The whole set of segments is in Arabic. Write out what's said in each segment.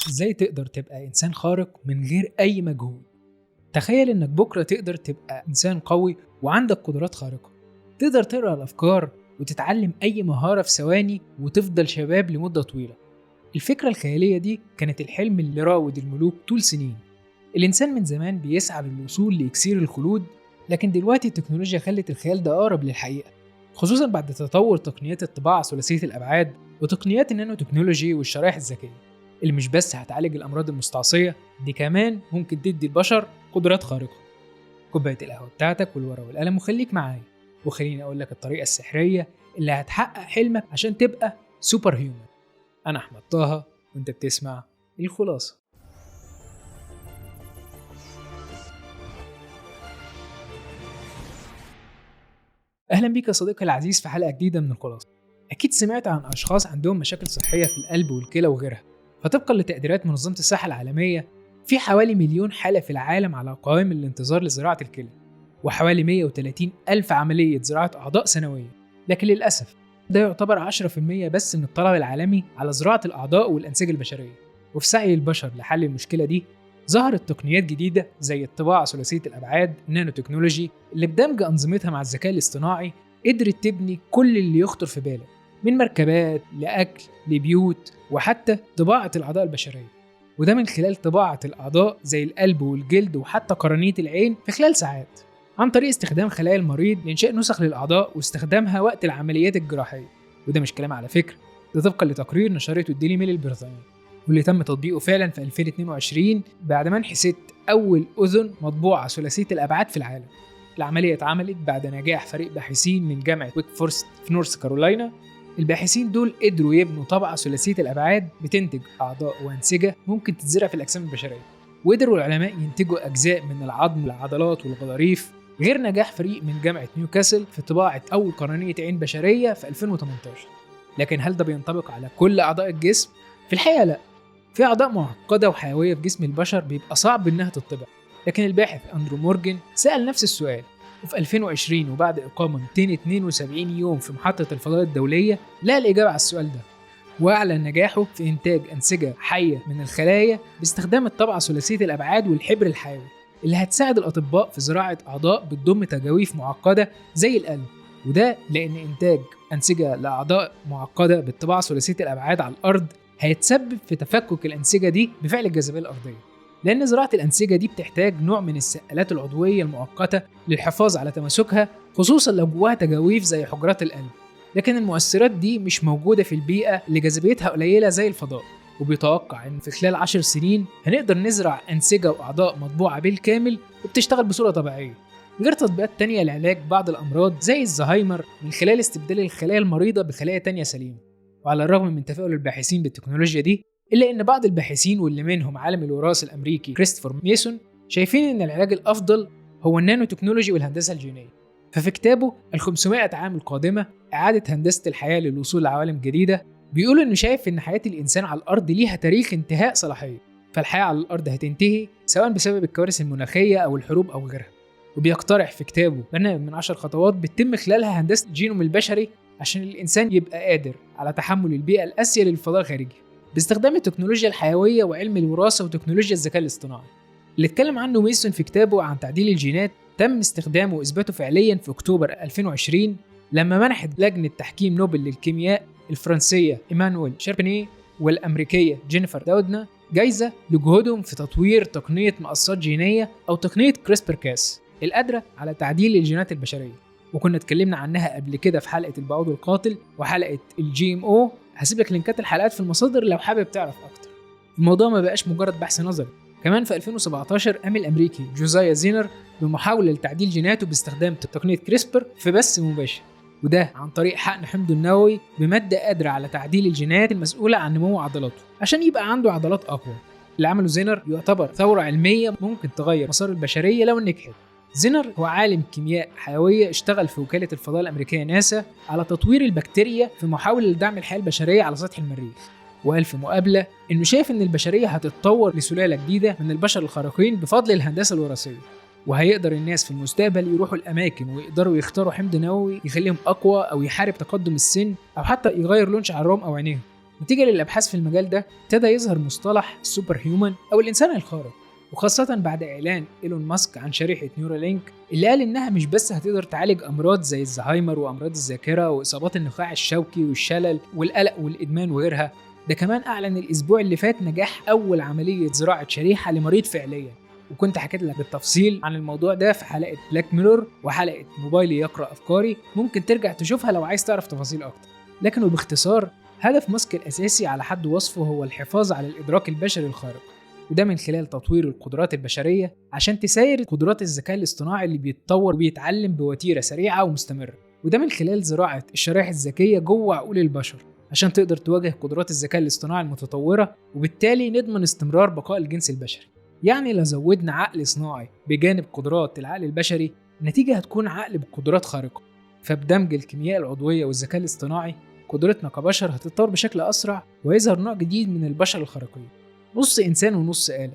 ازاي تقدر تبقى انسان خارق من غير اي مجهود. تخيل انك بكرة تقدر تبقى انسان قوي وعندك قدرات خارقة، تقدر تقرأ الافكار وتتعلم اي مهارة في ثواني وتفضل شباب لمدة طويلة. الفكرة الخيالية دي كانت الحلم اللي راود الملوك طول سنين. الانسان من زمان بيسعى للوصول لاكسير الخلود، لكن دلوقتي التكنولوجيا خلت الخيال ده اقرب للحقيقة، خصوصا بعد تطور تقنيات الطباعة ثلاثية الابعاد وتقنيات النانو تكنولوجي والشرائح الذكية، اللي مش بس هتعالج الأمراض المستعصية، دي كمان ممكن تدي البشر قدرات خارقة. كوباية القهوة بتاعتك والورقة والقلم وخليك معايا، وخليني أقول لك الطريقة السحرية اللي هتحقق حلمك عشان تبقى سوبر هيومن. أنا أحمد طه وأنت بتسمع الخلاصة. أهلا بيك يا صديقي العزيز في حلقة جديدة من الخلاصة. أكيد سمعت عن أشخاص عندهم مشاكل صحية في القلب والكلى وغيرها، فطبقا لتقديرات منظمة الصحة العالمية في حوالي 1,000,000 حالة في العالم على قوائم الانتظار لزراعة الكلى، وحوالي 130 ألف عملية زراعة أعضاء سنويا. لكن للأسف ده يعتبر 10% بس من الطلب العالمي على زراعة الأعضاء والأنسجة البشرية. وفي سعي البشر لحل المشكلة دي ظهرت تقنيات جديدة زي الطباعة ثلاثية الأبعاد النانو تكنولوجي، اللي بدمج أنظمتها مع الذكاء الاصطناعي قدرت تبني كل اللي يخطر في بالك، من مركبات لأكل لبيوت وحتى طباعة الأعضاء البشرية، وده من خلال طباعة الأعضاء زي القلب والجلد وحتى قرنية العين في خلال ساعات، عن طريق استخدام خلايا المريض لإنشاء نسخ للأعضاء واستخدامها وقت العمليات الجراحية. وده مش كلام على فكرة، ده طبقا لتقرير نشرته الديلي ميل البريطاني، واللي تم تطبيقه فعلا في 2022 بعد منح ست أول أذن مطبوعة ثلاثية الأبعاد في العالم. العملية اتعملت بعد نجاح فريق باحثين من جامعة ويك فورست في نورث كارولاينا. الباحثين دول قدروا يبنوا طبعة ثلاثية الأبعاد بتنتج أعضاء وأنسجة ممكن تتزرع في الأجسام البشرية، وقدروا العلماء ينتجوا أجزاء من العظم والعضلات والغضاريف، غير نجاح فريق من جامعة نيوكاسل في طباعة أول قرنية عين بشرية في 2018. لكن هل ده بينطبق على كل أعضاء الجسم؟ في الحقيقة لا، في أعضاء معقدة وحيوية في جسم البشر بيبقى صعب إنها تطبع. لكن الباحث أندرو مورجان سأل نفس السؤال، وفي 2020 وبعد إقامة 272 يوم في محطة الفضاء الدولية لقى الإجابة على السؤال ده، وأعلن نجاحه في إنتاج أنسجة حية من الخلايا باستخدام الطبعة ثلاثية الأبعاد والحبر الحيوي، اللي هتساعد الأطباء في زراعة أعضاء بتضم تجاويف معقدة زي القلب. وده لأن إنتاج أنسجة لأعضاء معقدة بالطباعة ثلاثية الأبعاد على الأرض هيتسبب في تفكك الأنسجة دي بفعل الجاذبية الأرضية، لأن زراعة الأنسجة دي بتحتاج نوع من السائلات العضوية المؤقتة للحفاظ على تماسكها، خصوصا لو جواها تجاويف زي حجرات القلب. لكن المؤثرات دي مش موجودة في البيئة اللي جاذبيتها قليلة زي الفضاء، وبيتوقع إن في خلال 10 سنين هنقدر نزرع أنسجة وأعضاء مطبوعة بالكامل وبتشتغل بصورة طبيعية، غير تطبيقات تانية لعلاج بعض الأمراض زي الزهايمر من خلال استبدال الخلايا المريضة بخلايا تانية سليمة. وعلى الرغم من تفاؤل الباحثين بالتكنولوجيا دي، إلا إن بعض الباحثين واللي منهم عالم الوراثة الأمريكي كريستوفر ميسون شايفين إن العلاج الأفضل هو النانو تكنولوجي والهندسة الجينية. ففي كتابه ال500 عام القادمة إعادة هندسة الحياة للوصول لعوالم جديدة، بيقول إنه شايف إن حياة الإنسان على الأرض ليها تاريخ انتهاء صلاحية، فالحياة على الأرض هتنتهي سواء بسبب الكوارث المناخية أو الحروب أو غيرها. وبيقترح في كتابه برنامج من 10 خطوات بتتم خلالها هندسة الجينوم البشري عشان الإنسان يبقى قادر على تحمل البيئة القاسية للفضاء الخارجي باستخدام التكنولوجيا الحيوية وعلم الوراثة وتكنولوجيا الذكاء الاصطناعي. اللي اتكلم عنه ميسون في كتابه عن تعديل الجينات تم استخدامه وإثباته فعليا في أكتوبر 2020 لما منحت لجنة تحكيم نوبل للكيمياء الفرنسية إيمانويل شاربينيه والأمريكية جينيفر داودنا جايزة لجهودهم في تطوير تقنية مقصات جينية أو تقنية كريسبر كاس القادرة على تعديل الجينات البشرية، وكنا اتكلمنا عنها قبل كده في حلقة البعوض القاتل وحلقة الGMO. هسيب لك لينكات الحلقات في المصادر لو حابب تعرف أكتر. الموضوع ما بقاش مجرد بحث نظري، كمان في 2017 قام الأمريكي جوزايا زينر بمحاولة لتعديل جيناته باستخدام تقنية كريسبر في بث مباشر، وده عن طريق حقن حمضه النووي بمادة قادرة على تعديل الجينات المسؤولة عن نمو عضلاته عشان يبقى عنده عضلات أقوى. اللي عمله زينر يعتبر ثورة علمية ممكن تغير مسار البشرية لو نجحت. زينر هو عالم كيمياء حيوية اشتغل في وكالة الفضاء الأمريكية ناسا على تطوير البكتيريا في محاولة لدعم الحياة البشرية على سطح المريخ، وقال في مقابلة إنه شايف إن البشرية هتتطور لسلالة جديدة من البشر الخارقين بفضل الهندسة الوراثية، وهيقدر الناس في المستقبل يروحوا الأماكن ويقدروا يختاروا حمض نووي يخليهم أقوى أو يحارب تقدم السن أو حتى يغير لون شعرهم أو عينيهم. نتيجة للأبحاث في المجال ده ابتدى يظهر مصطلح السوبر هيومن أو الإنسان الخارق، وخاصة بعد إعلان إيلون ماسك عن شريحة نيورالينك اللي قال إنها مش بس هتقدر تعالج أمراض زي الزهايمر وأمراض الذاكرة وإصابات النخاع الشوكي والشلل والقلق والإدمان وغيرها، ده كمان أعلن الأسبوع اللي فات نجاح أول عملية زراعة شريحة لمريض فعليا. وكنت حكيت لك بالتفصيل عن الموضوع ده في حلقة بلاك ميرور وحلقة موبايلي يقرأ أفكاري، ممكن ترجع تشوفها لو عايز تعرف تفاصيل أكتر. لكن وباختصار، هدف ماسك الأساسي على حد وصفه هو الحفاظ على الإدراك البشري الخارق، وده من خلال تطوير القدرات البشرية عشان تساير قدرات الذكاء الاصطناعي اللي بيتطور وبيتعلم بوتيرة سريعة ومستمرة، وده من خلال زراعة الشرائح الذكية جوه عقول البشر عشان تقدر تواجه قدرات الذكاء الاصطناعي المتطورة، وبالتالي نضمن استمرار بقاء الجنس البشري. يعني لو زودنا عقل صناعي بجانب قدرات العقل البشري، النتيجة هتكون عقل بقدرات خارقة. فبدمج الكيمياء العضوية والذكاء الاصطناعي، قدرتنا كبشر هتتطور بشكل أسرع ويظهر نوع جديد من البشر الخارقين، نص إنسان ونص آلة،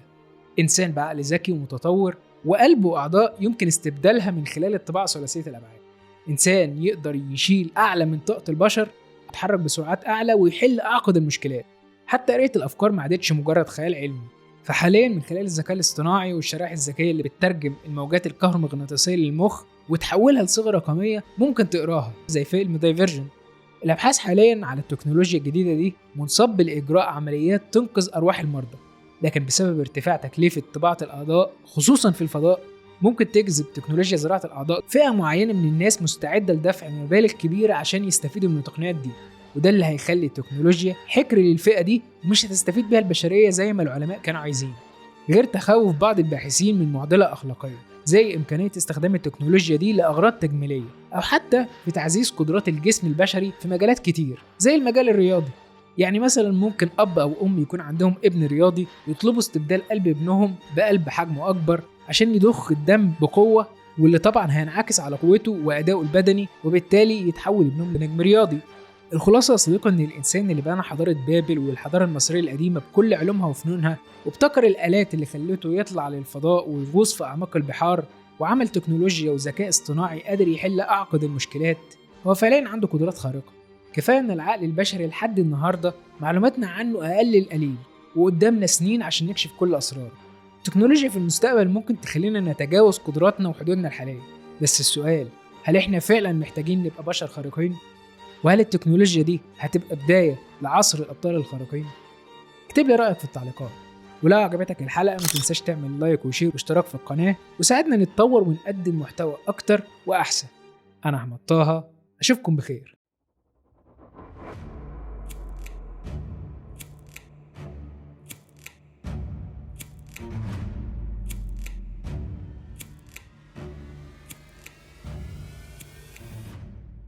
إنسان بعقل ذكي ومتطور وقلب وأعضاء يمكن استبدالها من خلال الطباعة ثلاثية الأبعاد، إنسان يقدر يشيل أعلى من طاقة البشر، يتحرك بسرعات أعلى ويحل أعقد المشكلات. حتى قراية الأفكار ما عادتش مجرد خيال علمي، فحاليا من خلال الذكاء الاصطناعي والشرائح الذكية اللي بتترجم الموجات الكهرومغناطيسية للمخ وتحولها لصيغة رقمية ممكن تقراها زي فيلم دايفرجن. الأبحاث حاليا على التكنولوجيا الجديدة دي منصب لإجراء عمليات تنقذ أرواح المرضى، لكن بسبب ارتفاع تكلفة طباعة الأعضاء خصوصا في الفضاء، ممكن تجذب تكنولوجيا زراعة الأعضاء فئة معينة من الناس مستعدة لدفع مبالغ كبيرة عشان يستفيدوا من التقنيات دي، وده اللي هيخلي التكنولوجيا حكر للفئة دي ومش هتستفيد بيها البشرية زي ما العلماء كانوا عايزين، غير تخوف بعض الباحثين من معضلة أخلاقية زي إمكانية استخدام التكنولوجيا دي لأغراض تجميلية أو حتى في تعزيز قدرات الجسم البشري في مجالات كتير زي المجال الرياضي. يعني مثلا ممكن أب أو أم يكون عندهم ابن رياضي يطلبوا استبدال قلب ابنهم بقلب حجمه أكبر عشان يضخ الدم بقوة، واللي طبعا هينعكس على قوته وأدائه البدني، وبالتالي يتحول ابنهم لنجم رياضي. الخلاصة يا صديقي إن الإنسان اللي بنى حضارة بابل والحضارة المصرية القديمة بكل علومها وفنونها، وابتكر الآلات اللي خلته يطلع للفضاء ويغوص في أعماق البحار، وعمل تكنولوجيا وذكاء اصطناعي قادر يحل أعقد المشكلات، هو فعليا عنده قدرات خارقة. كفاية إن العقل البشري لحد النهاردة معلوماتنا عنه أقل القليل، وقدامنا سنين عشان نكشف كل أسراره. التكنولوجيا في المستقبل ممكن تخلينا نتجاوز قدراتنا وحدودنا الحالية، بس السؤال، هل إحنا فعلا محتاجين نبقى بشر خارقين؟ وهل التكنولوجيا دي هتبقى بداية لعصر الأبطال الخارقين؟ اكتب لي رأيك في التعليقات، ولو عجبتك الحلقة ما تنساش تعمل لايك وشير واشتراك في القناة وساعدنا نتطور ونقدم محتوى أكتر وأحسن. أنا أحمد طه، أشوفكم بخير.